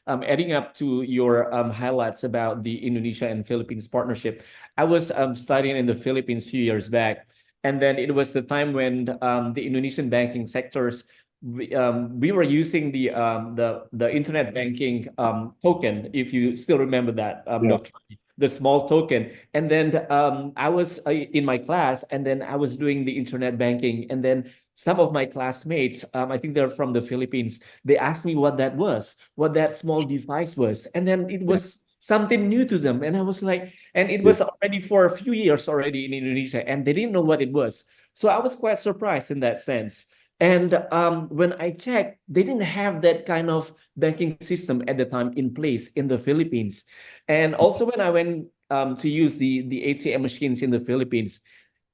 adding up to your highlights about the Indonesia and Philippines partnership. I was studying in the Philippines a few years back, and then it was the time when the Indonesian banking sectors we were using the internet banking token, if you still remember that, Dr. Adi, the small token. And then I was in my class, and then I was doing the internet banking, and then some of my classmates, I think they're from the Philippines, they asked me what that was, what that small device was, and then it was something new to them, and I was like, and it was already for a few years already in Indonesia, and they didn't know what it was. So I was quite surprised in that sense. And when I checked, they didn't have that kind of banking system at the time in place in the Philippines. And also when I went to use the ATM machines in the Philippines,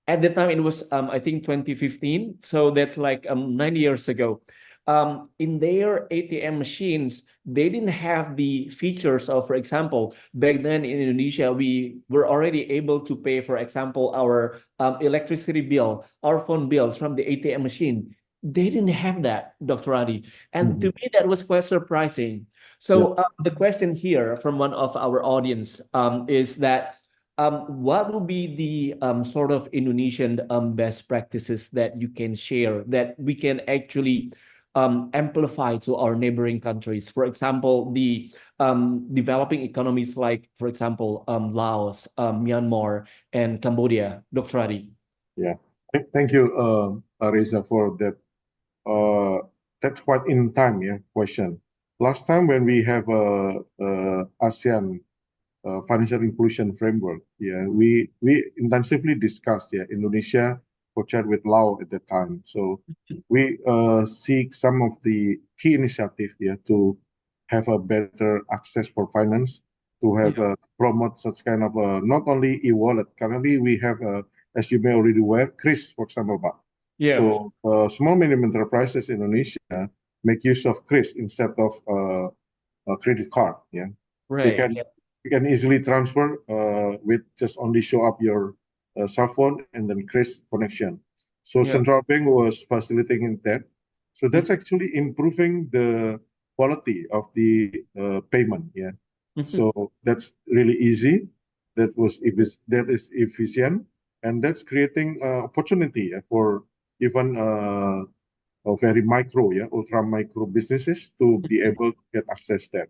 at the time it was I think 2015, so that's like 9 years ago. In their ATM machines, they didn't have the features of, for example, back then in Indonesia, we were already able to pay, for example, our electricity bill, our phone bill from the ATM machine. They didn't have that, Dr. Adi. And to me, that was quite surprising. So the question here from one of our audience is that what will be the sort of Indonesian best practices that you can share that we can actually amplify to our neighboring countries? For example, the developing economies like, for example, Laos, Myanmar, and Cambodia. Dr. Adi. Yeah, thank you, Reza, for that. That's quite in time, yeah, question. Last time when we have ASEAN financial inclusion framework, yeah, we intensively discussed, yeah, Indonesia co-chaired with Laos at that time. So we seek some of the key initiatives, yeah, to have a better access for finance, to have promote such kind of not only e-wallet. Currently we have as you may already aware, Kris, for example, but so small medium enterprises in Indonesia make use of Kris instead of a credit card. Yeah, Right. they can You can easily transfer with just only show up your cell phone and then Chris connection. So Yeah. central bank was facilitating that. So that's actually improving the quality of the payment. Yeah. So that's really easy. That is efficient, and that's creating opportunity for even very micro, ultra micro businesses to be able to get access there.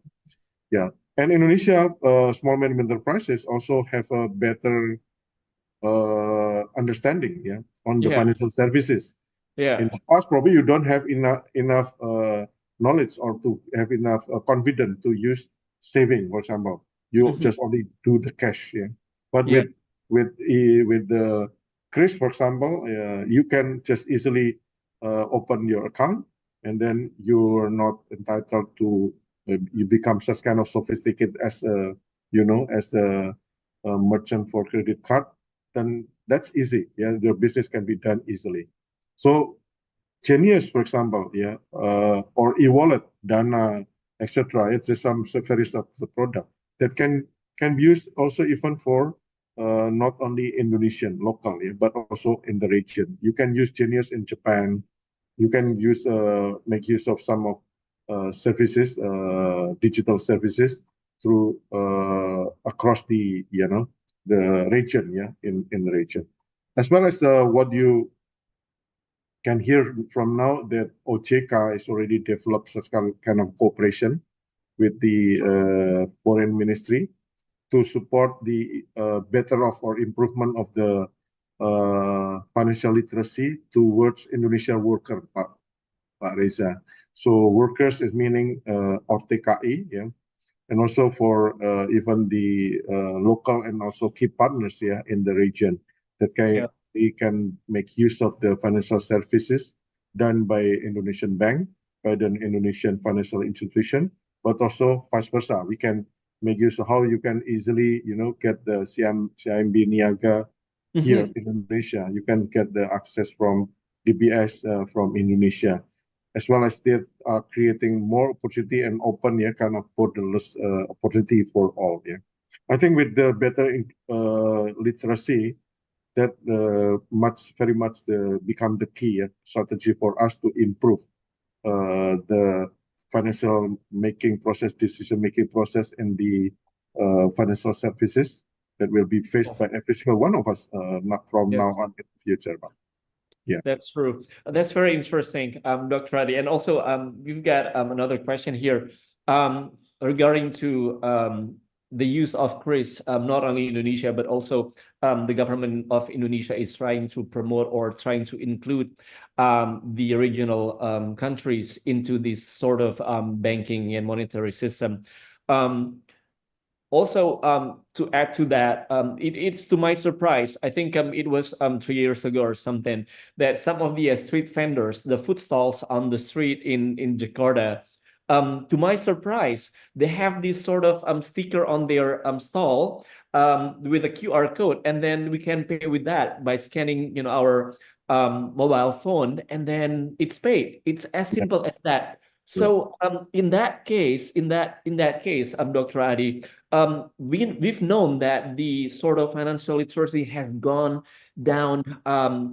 Yeah, and Indonesia small medium enterprises also have a better understanding, on the Yeah. financial services. In Yeah. the past, probably you don't have enough knowledge or to have enough confidence to use saving, for example. You just only do the cash, But Yeah. with the Chris, for example, you can just easily open your account, and then you're not entitled to you become such kind of sophisticated as a as a merchant for credit card. Then that's easy. Yeah, your business can be done easily. So Genius, for example, or e-wallet, Dana, etc. There's some various of the product that can be used also even for not only Indonesian local, but also in the region. You can use Genius in Japan. You can use make use of some of services, digital services through across the the region, in the region, as well as what you can hear from now that OJK is already developed such kind of cooperation with the foreign ministry to support the better off or improvement of the financial literacy towards Indonesia worker, Pak Reza. So workers is meaning of TKI, and also for even the local and also key partners, in the region that Yeah. we can make use of the financial services done by Indonesian bank, by the Indonesian financial institution, but also vice versa. We can make use of how you can easily, get the CIMB Niaga here in Indonesia. You can get the access from DBS from Indonesia, as well as they are creating more opportunity and open, kind of borderless opportunity for all. I think with the better literacy, that very much become the key strategy for us to improve the financial making process, decision making process, and the financial services that will be faced by Yes. every single one of us, not from Yeah. now on in the future. Yeah. That's true. That's very interesting, Dr. Adi. And also, we've got another question here regarding to the use of Chris, not only Indonesia, but also the government of Indonesia is trying to promote or trying to include the regional countries into this sort of banking and monetary system. Also, to add to that, it's to my surprise, I think it was 3 years ago or something, that some of the street vendors, the food stalls on the street in Jakarta, to my surprise, they have this sort of sticker on their stall with a QR code, and then we can pay with that by scanning, our mobile phone, and then it's paid. It's as simple as that. So in that case, Dr. Adi, we've known that the sort of financial literacy has gone down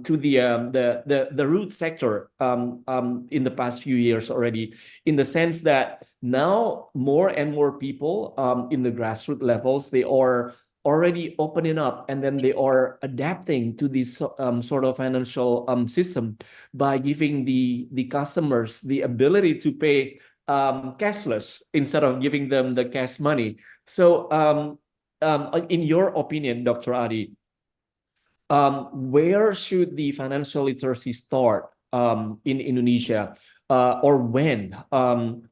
to the root sector in the past few years already, in the sense that now more and more people in the grassroots levels, they are already opening up, and then they are adapting to this sort of financial system by giving the customers the ability to pay cashless instead of giving them the cash money. So, in your opinion, Dr. Adi, where should the financial literacy start in Indonesia, or when?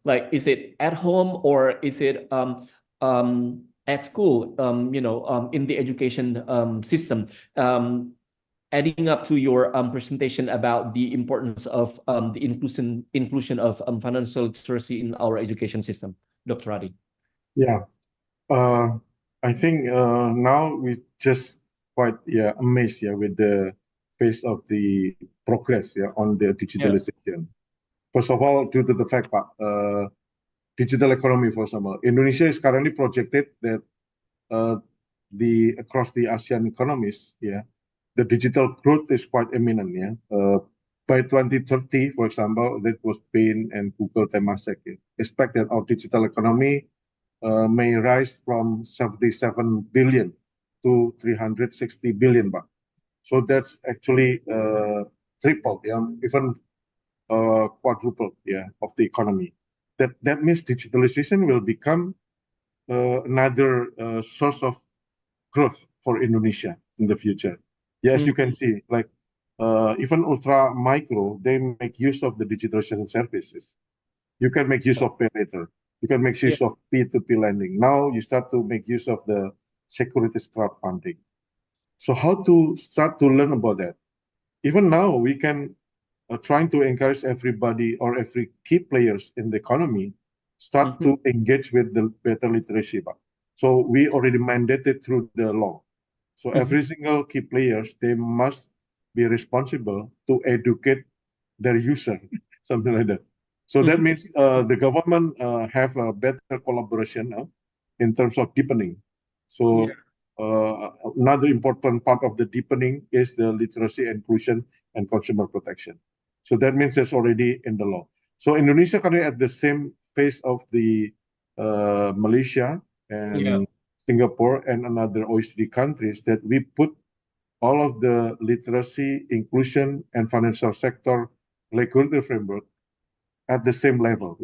Like, is it at home, or is it at school? In the education system. Adding up to your presentation about the importance of the inclusion of financial literacy in our education system, Dr. Adi. Yeah. I think now we just quite amazed with the pace of the progress on the Yeah. digitalization. First of all, due to the fact that digital economy, for example, Indonesia is currently projected that across the ASEAN economies, the digital growth is quite imminent. By 2030, for example, that was Bain and Google Temasek expect that our digital economy may rise from 77 billion to 360 billion baht. So that's actually triple, even quadruple, of the economy. That means digitalization will become another source of growth for Indonesia in the future. As you can see, like even ultra micro, they make use of the digitalization services. You can make use of pay later. You can make use of P2P lending. Now you start to make use of the securities crowdfunding. So how to start to learn about that? Even now, we can trying to encourage everybody or every key players in the economy start to engage with the better literacy. So we already mandated through the law. So every single key players, they must be responsible to educate their user, something like that. So that means the government have a better collaboration now in terms of deepening. So another important part of the deepening is the literacy, inclusion, and consumer protection. So that means it's already in the law. So Indonesia currently at the same phase of the Malaysia and Singapore and another OECD countries that we put all of the literacy, inclusion, and financial sector regulatory framework at the same level.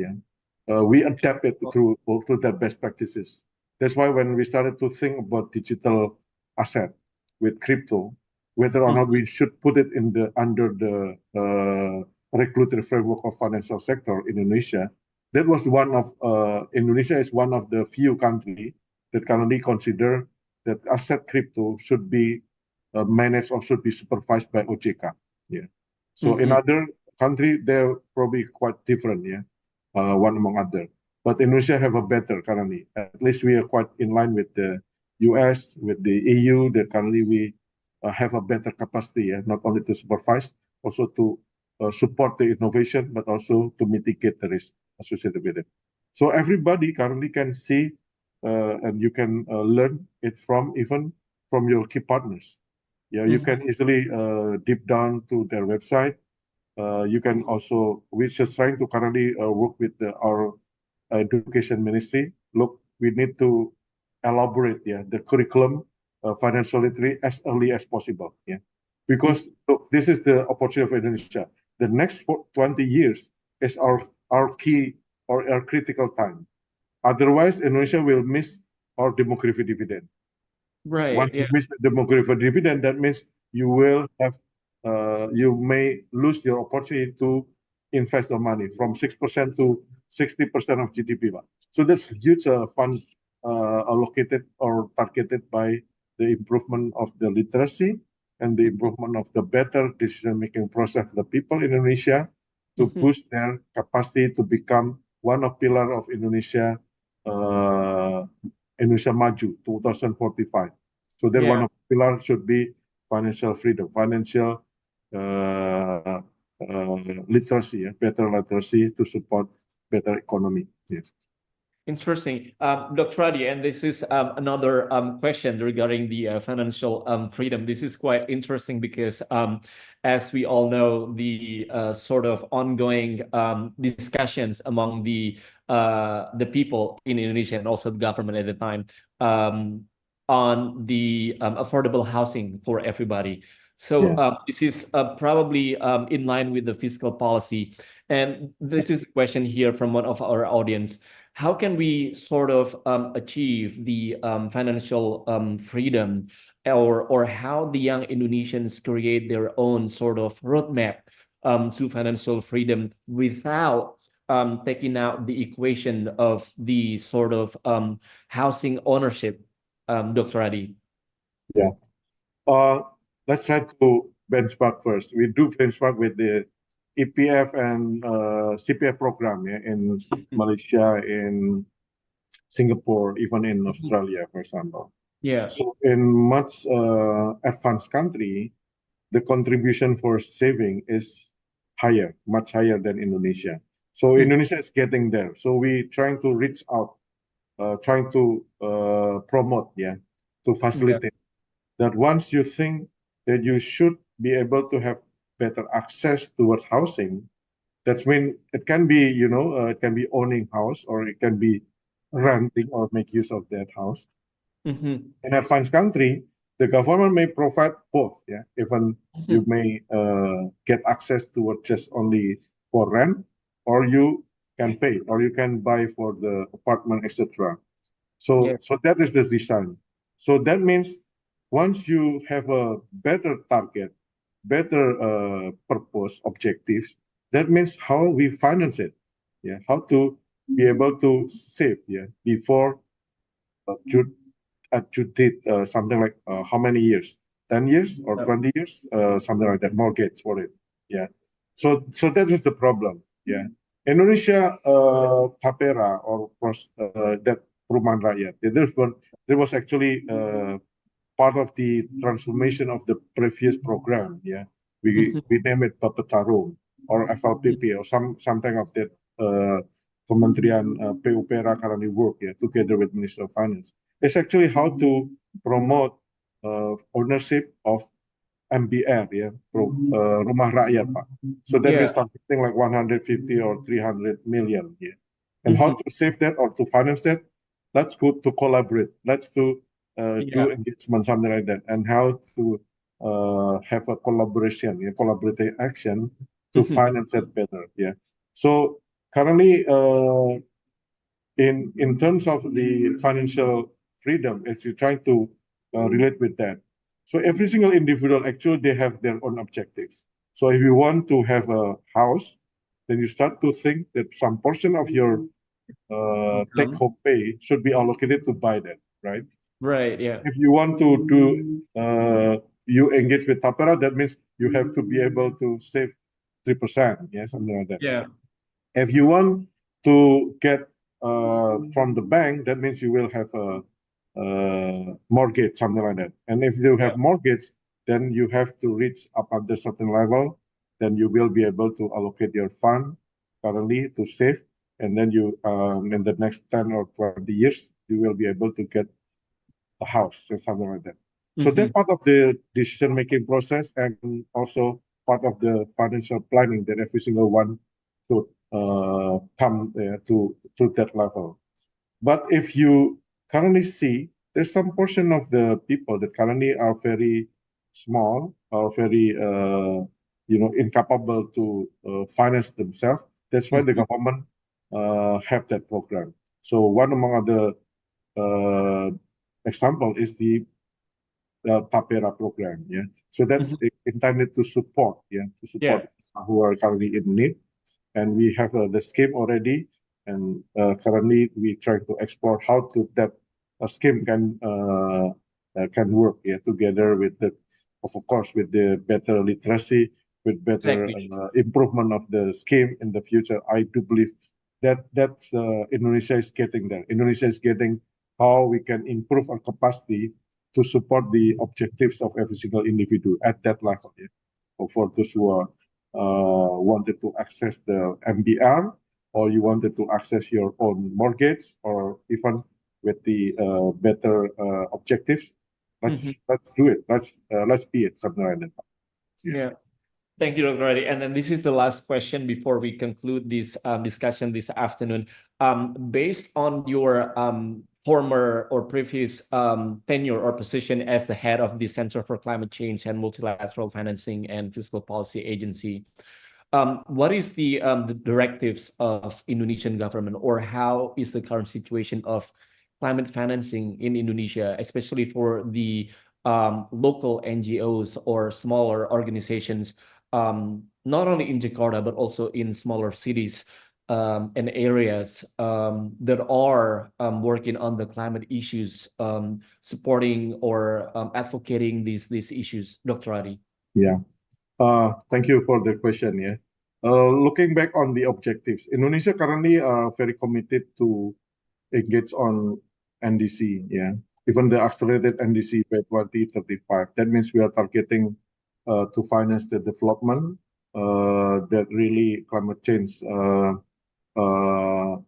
We adapt it through that best practices. That's why when we started to think about digital asset with crypto, whether or not we should put it under the regulatory framework of financial sector in Indonesia, that was Indonesia is one of the few countries that currently consider that asset crypto should be managed or should be supervised by OJK. So in other country, they're probably quite different, one among other. But Indonesia have a better currently. At least we are quite in line with the US, with the EU, that currently we have a better capacity, not only to supervise, also to support the innovation, but also to mitigate the risk associated with it. So everybody currently can see and you can learn it even from your key partners. You can easily deep down to their website. You can also, we're just trying to currently work with our education ministry. Look, we need to elaborate the curriculum financial literacy as early as possible. Because look, this is the opportunity of Indonesia. The next 20 years is our key or our critical time. Otherwise, Indonesia will miss our demographic dividend. Right. Once you miss the demographic dividend, that means you will have you may lose your opportunity to invest the money from 6% to 60% of GDP. So that's huge fund allocated or targeted by the improvement of the literacy and the improvement of the better decision-making process of the people in Indonesia to boost their capacity to become one of pillar of Indonesia Maju 2045. So then one of the pillars should be financial freedom, financial literacy, better literacy to support better economy. Interesting. Dr. Adi, and this is another question regarding the financial freedom. This is quite interesting because as we all know, the sort of ongoing discussions among the people in Indonesia and also the government at the time on the affordable housing for everybody. So this is probably in line with the fiscal policy. And this is a question here from one of our audience. How can we sort of achieve the financial freedom, or how the young Indonesians create their own sort of roadmap to financial freedom without taking out the equation of the sort of housing ownership, Dr. Adi? Let's try to benchmark first. We do benchmark with the EPF and CPF program in Malaysia, in Singapore, even in Australia, for example. So in much advanced country, the contribution for saving is higher, much higher than Indonesia. So Indonesia is getting there. So we trying to reach out trying to promote, to facilitate that once you think that you should be able to have better access towards housing, that's when it can be, it can be owning house or it can be renting or make use of that house. In advanced country, the government may provide both, even you may get access to it just only for rent, or you can pay, or you can buy for the apartment, etc. So that is the design. So that means once you have a better target, better purpose, objectives, that means how we finance it, how to be able to save, before Jude did something like how many years? 10 years or 20 years? Something like that, mortgage for it. Yeah. So that is the problem. Yeah. Indonesia Tapera or that Perumahan Rakyat. There was actually part of the transformation of the previous program. Yeah. We name it Bapetarum or FLPP or something of that Kementerian PUPera currently work together with Minister of Finance. It's actually how to promote ownership of MBR, Rumah Rakyat, Pak. So that means something like 150 or 300 million, and how to save that or to finance that? Let's go to collaborate. Let's do engagement, something like that, and how to have a collaboration, collaborative action to finance it better. So currently, in terms of the financial freedom, as you try to relate with that. So every single individual, actually, they have their own objectives. So if you want to have a house, then you start to think that some portion of your take-home pay should be allocated to buy that, right? Right, yeah. If you want to do, you engage with Tapera, that means you have to be able to save 3%, something like that. Yeah. If you want to get from the bank, that means you will have a mortgage, something like that. And if you have mortgage, then you have to reach up at a certain level, then you will be able to allocate your fund currently to save, and then you in the next 10 or 20 years, you will be able to get a house or something like that. So that's part of the decision-making process and also part of the financial planning that every single one should come to that level. But if you currently see, there's some portion of the people that currently are very small or very, incapable to finance themselves. That's why the government have that program. So one among other example is the Tapera program. So that intended to support, who are currently in need. And we have the scheme already, and currently we try to explore how to that scheme can work together with of course with the better literacy, with better improvement of the scheme in the future. I do believe that Indonesia is getting there. Indonesia is getting how we can improve our capacity to support the objectives of every single individual at that level. For those who are wanted to access the MBR, or you wanted to access your own mortgage, or even with the better objectives, let's do it. Let's be it, something like that. Yeah. Thank you, Dr. Reddy. And then this is the last question before we conclude this discussion this afternoon. Based on your former or previous tenure or position as the head of the Center for Climate Change and Multilateral Financing and Fiscal Policy Agency, what is the directives of Indonesian government, or how is the current situation of climate financing in Indonesia, especially for the local NGOs or smaller organizations, not only in Jakarta, but also in smaller cities and areas that are working on the climate issues, supporting or advocating these issues, Dr. Adi? Yeah. Thank you for the question. Looking back on the objectives, Indonesia currently are very committed to engage on NDC. Even the accelerated NDC by 2035. That means we are targeting to finance the development that really climate change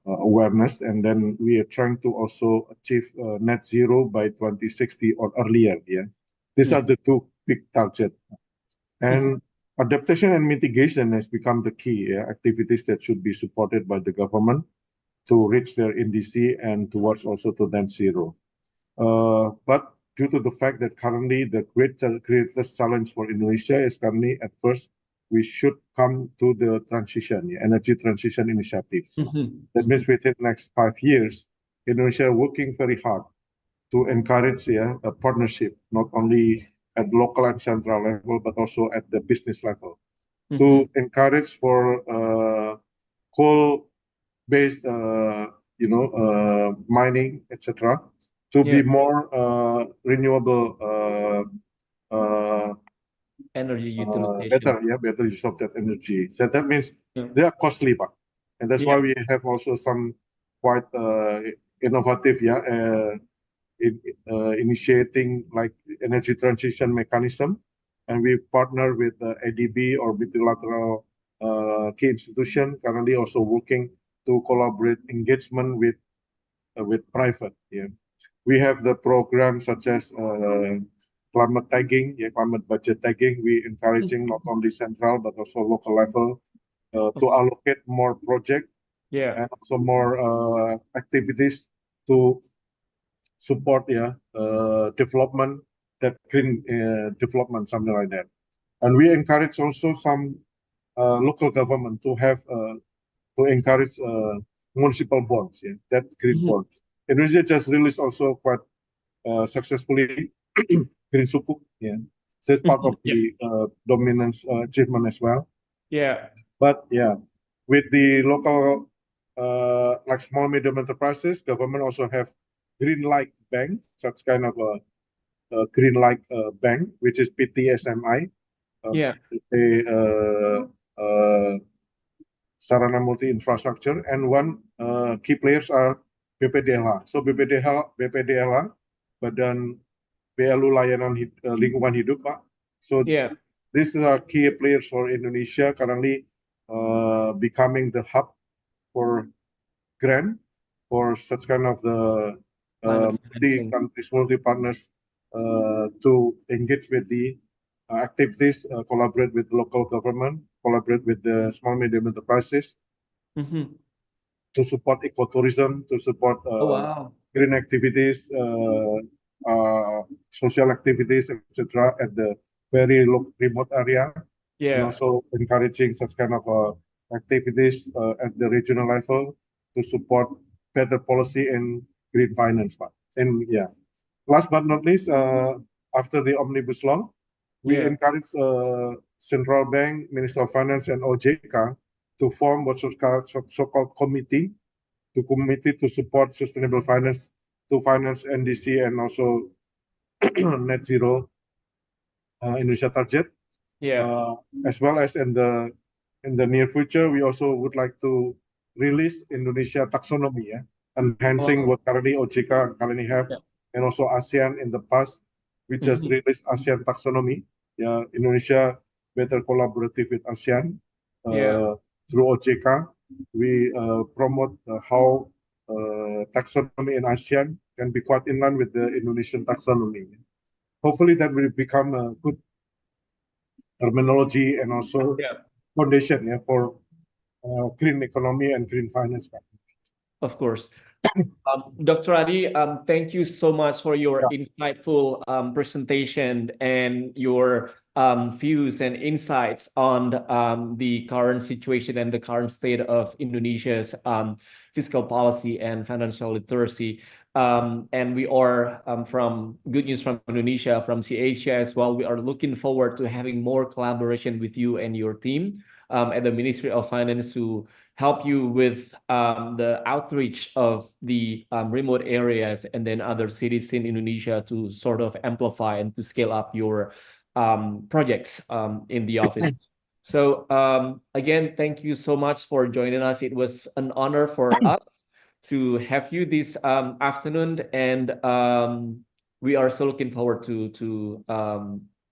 awareness, and then we are trying to also achieve net zero by 2060 or earlier. Yeah, these are the two big targets. And adaptation and mitigation has become the key activities that should be supported by the government to reach their NDC and towards also to net zero. But due to the fact that currently the greatest challenge for Indonesia is currently at first, we should come to the transition, energy transition initiatives. That means within the next 5 years, Indonesia working very hard to encourage a partnership, not only at local and central level, but also at the business level, to encourage for coal-based, mining, etc., to be more renewable, energy utilization. better use of that energy. So that means they are costly, and that's why we have also some quite innovative, initiating like energy transition mechanism, and we partner with ADB or multilateral key institution, currently also working to collaborate engagement with private. We have the programs such as climate tagging, climate budget tagging. We encouraging not only central but also local level to allocate more project and also more activities to support development, that green development, something like that. And we encourage also some local government to have to encourage municipal bonds, that green bonds. Indonesia just released also quite successfully green sukuk, so it's part of the dominance achievement as well. But with the local like small medium enterprises, government also have green light bank, such kind of a green light bank, which is PTSMI. Sarana multi infrastructure, and one key players are BPDLH. So BPDLH, Badan BLU Layanan Lingkungan Hidup, Pak. So these are key players for Indonesia currently becoming the hub for grant for such kind of the multi partners to engage with the activities, collaborate with local government, collaborate with the small medium enterprises to support ecotourism, to support green activities, social activities, etc., at the very remote area, and also encouraging such kind of activities at the regional level to support better policy and green finance. And last but not least, after the omnibus law, we encourage Central Bank, Minister of Finance, and OJK to form what's so-called committee to support sustainable finance, to finance NDC and also net zero Indonesia target. As well as in the near future, we also would like to release Indonesia taxonomy, enhancing what currently OJK currently have, and also ASEAN in the past, we just released ASEAN taxonomy. Indonesia better collaborative with ASEAN through OJK. We promote how taxonomy in ASEAN can be quite in line with the Indonesian taxonomy. Hopefully that will become a good terminology and also foundation for green economy and green finance. Of course. Dr. Adi, thank you so much for your insightful presentation and your views and insights on the current situation and the current state of Indonesia's fiscal policy and financial literacy. And we are from Good News from Indonesia, from Seasia as well. We are looking forward to having more collaboration with you and your team at the Ministry of Finance to help you with the outreach of the remote areas and then other cities in Indonesia to sort of amplify and to scale up your projects in the office. So again, thank you so much for joining us. It was an honor for us to have you this afternoon, and we are so looking forward to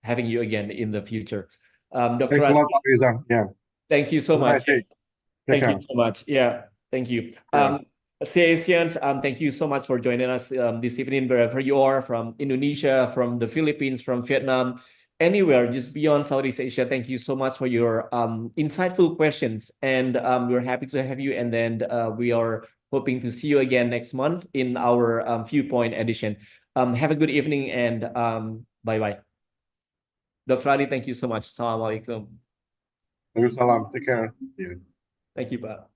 having you again in the future. Dr. Thanks a lot, Rizan. Thank you so much. Thank you so much. Thank you. Yeah. Seasians, thank you so much for joining us this evening, wherever you are, from Indonesia, from the Philippines, from Vietnam, anywhere just beyond Southeast Asia. Thank you so much for your insightful questions, and we're happy to have you. And then we are hoping to see you again next month in our Viewpoint edition. Have a good evening, and bye-bye. Dr. Adi, thank you so much. Assalamualaikum. Waalaikumsalam. Take care. Yeah. Thank you, Pak.